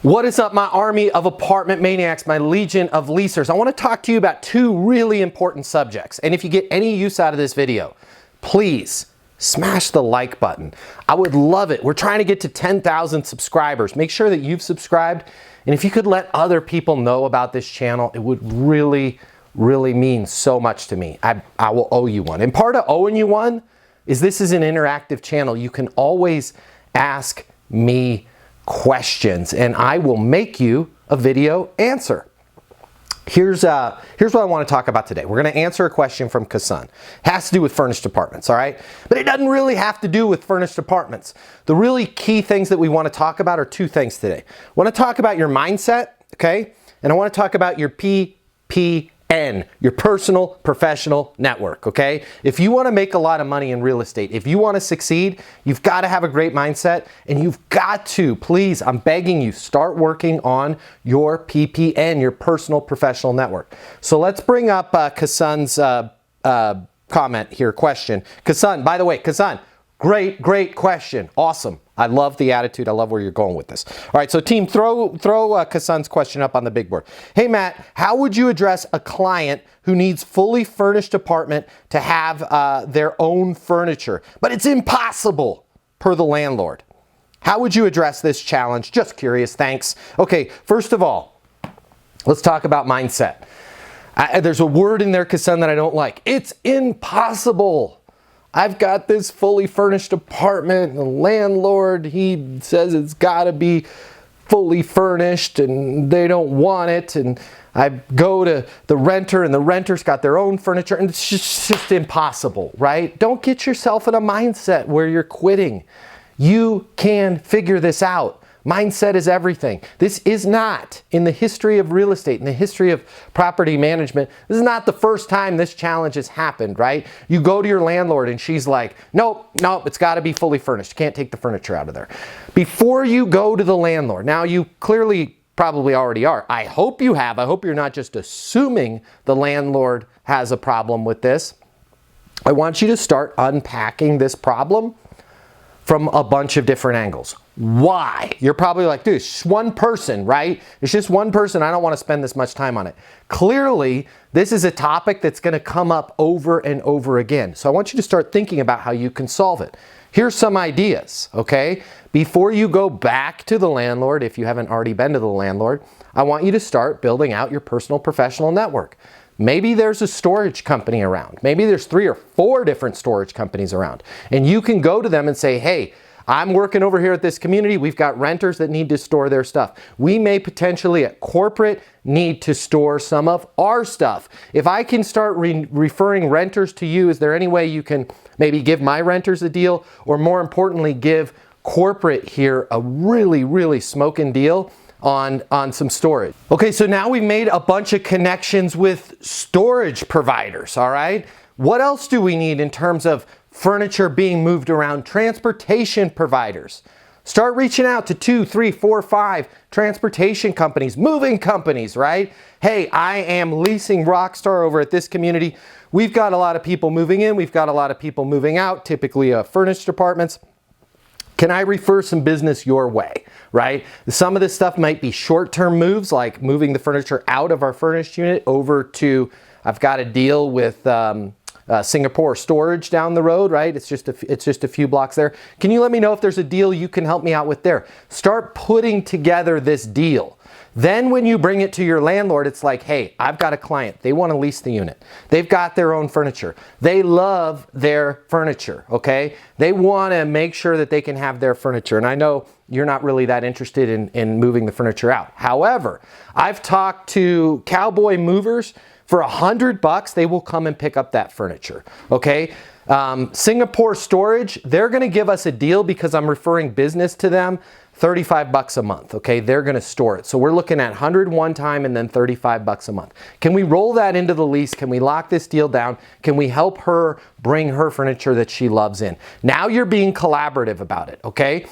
What is up, my army of apartment maniacs, my legion of leasers? I want to talk to you about two really important subjects. And if you get any use out of this video, please smash the like button. I would love it. We're trying to get to 10,000 subscribers. Make sure that you've subscribed. And if you could let other people know about this channel, it would really mean so much to me. I will owe you one. And part of owing you one is this is an interactive channel. You can always ask me questions and I will make you a video answer. Here's what I want to talk about today. We're going to answer a question from Kasan. It has to do with furnished apartments, all right? But it doesn't really have to do with furnished apartments. The really key things that we want to talk about are two things today. I want to talk about your mindset, okay? And I want to talk about your PPN, your personal professional network, okay? If you want to make a lot of money in real estate, if you want to succeed, you've got to have a great mindset and you've got to, please, I'm begging you, start working on your PPN, your personal professional network. So let's bring up Kasan's comment here, question. Kasan, by the way, Kasan, great question. Awesome. I love the attitude. I love where you're going with this. All right, so team, throw Kasan's question up on the big board. Hey, Matt, how would you address a client who needs fully furnished apartment to have their own furniture, but it's impossible per the landlord? How would you address this challenge? Just curious, thanks. Okay, first of all, let's talk about mindset. There's a word in there, Kasan, that I don't like. It's impossible. I've got this fully furnished apartment, the landlord, he says it's got to be fully furnished and they don't want it, and I go to the renter and the renter's got their own furniture, and it's just impossible, right? Don't get yourself in a mindset where you're quitting. You can figure this out. Mindset is everything. This is not, in the history of real estate, in the history of property management, this is not the first time this challenge has happened, right? You go to your landlord and she's like, nope, it's got to be fully furnished. You can't take the furniture out of there. Before you go to the landlord, now you clearly probably already are. I hope you have. I hope you're not just assuming the landlord has a problem with this. I want you to start unpacking this problem from a bunch of different angles. Why? You're probably like, dude, it's just one person, right? It's just one person. I don't want to spend this much time on it. Clearly, this is a topic that's going to come up over and over again. So I want you to start thinking about how you can solve it. Here's some ideas, okay? Before you go back to the landlord, if you haven't already been to the landlord, I want you to start building out your personal professional network. Maybe there's a storage company around. Maybe there's 3 or 4 different storage companies around. And you can go to them and say, hey, I'm working over here at this community. We've got renters that need to store their stuff. We may potentially at corporate need to store some of our stuff. If I can start referring renters to you, is there any way you can maybe give my renters a deal, or more importantly, give corporate here a really smoking deal on some storage? Okay, so now we've made a bunch of connections with storage providers, all right? What else do we need in terms of furniture being moved around? Transportation providers. Start reaching out to 2, 3, 4, 5 transportation companies, moving companies, right? Hey, I am leasing Rockstar over at this community. We've got a lot of people moving in. We've got a lot of people moving out, typically furnished apartments. Can I refer some business your way, right? Some of this stuff might be short-term moves, like moving the furniture out of our furnished unit over to, I've got a deal with Singapore storage down the road, right? It's just a few blocks there. Can you let me know if there's a deal you can help me out with there? Start putting together this deal. Then when you bring it to your landlord, it's like, hey, I've got a client. They want to lease the unit. They've got their own furniture. They love their furniture, okay? They want to make sure that they can have their furniture. And I know you're not really that interested in moving the furniture out. However, I've talked to cowboy movers. For $100, they will come and pick up that furniture, okay? Singapore storage, they're gonna give us a deal because I'm referring business to them, $35 a month, okay? They're gonna store it. So we're looking at 100 one time and then $35 a month. Can we roll that into the lease? Can we lock this deal down? Can we help her bring her furniture that she loves in? Now you're being collaborative about it, okay?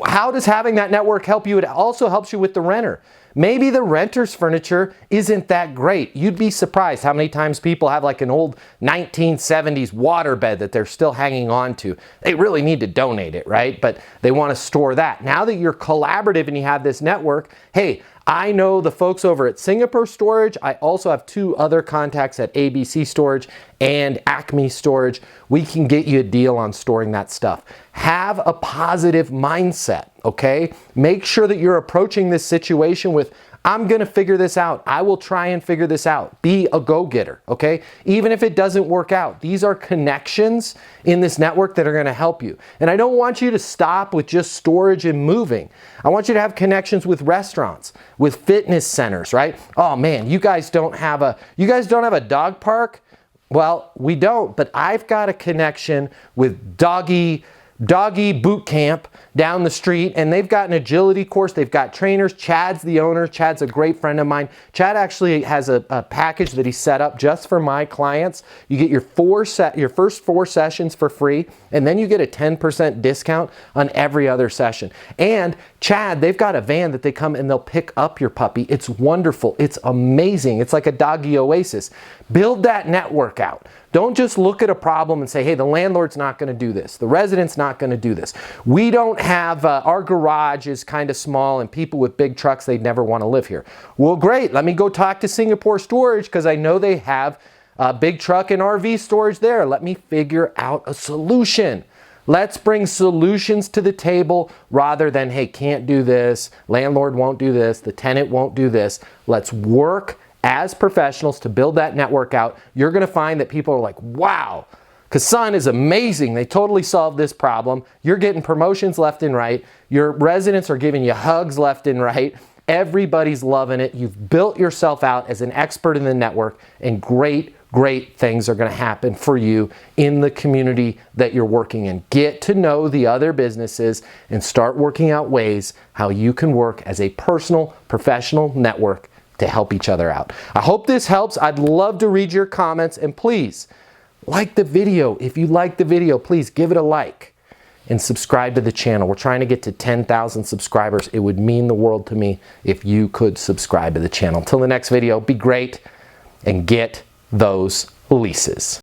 How does having that network help you? It also helps you with the renter. Maybe the renter's furniture isn't that great. You'd be surprised how many times people have like an old 1970s waterbed that they're still hanging on to. They really need to donate it, right? But they want to store that. Now that you're collaborative and you have this network, hey, I know the folks over at Singapore Storage. I also have 2 other contacts at ABC Storage and Acme Storage. We can get you a deal on storing that stuff. Have a positive mindset, okay? Make sure that you're approaching this situation with, I'm gonna figure this out. I will try and figure this out. Be a go-getter, okay? Even if it doesn't work out, these are connections in this network that are gonna help you. And I don't want you to stop with just storage and moving. I want you to have connections with restaurants, with fitness centers, right? Oh man, you guys don't have a dog park? Well, we don't, but I've got a connection with doggy boot camp down the street, and they've got an agility course. They've got trainers. Chad's the owner. Chad's a great friend of mine. Chad actually has a package that he set up just for my clients. You get your first 4 sessions for free, and then you get a 10% discount on every other session. And Chad, they've got a van that they come and they'll pick up your puppy. It's wonderful. It's amazing. It's like a doggy oasis. Build that network out. Don't just look at a problem and say, hey, the landlord's not going to do this. The resident's not going to do this. We don't have, our garage is kind of small and people with big trucks, they'd never want to live here. Well, great. Let me go talk to Singapore Storage because I know they have big truck and RV storage there. Let me figure out a solution. Let's bring solutions to the table rather than, hey, can't do this, landlord won't do this, the tenant won't do this. Let's work as professionals to build that network out. You're gonna find that people are like, wow, Kassan is amazing. They totally solved this problem. You're getting promotions left and right. Your residents are giving you hugs left and right. Everybody's loving it. You've built yourself out as an expert in the network, and great things are going to happen for you in the community that you're working in. Get to know the other businesses and start working out ways how you can work as a personal, professional network to help each other out. I hope this helps. I'd love to read your comments, and please like the video. If you like the video, please give it a like and subscribe to the channel. We're trying to get to 10,000 subscribers. It would mean the world to me if you could subscribe to the channel. Until the next video, be great and get those leases.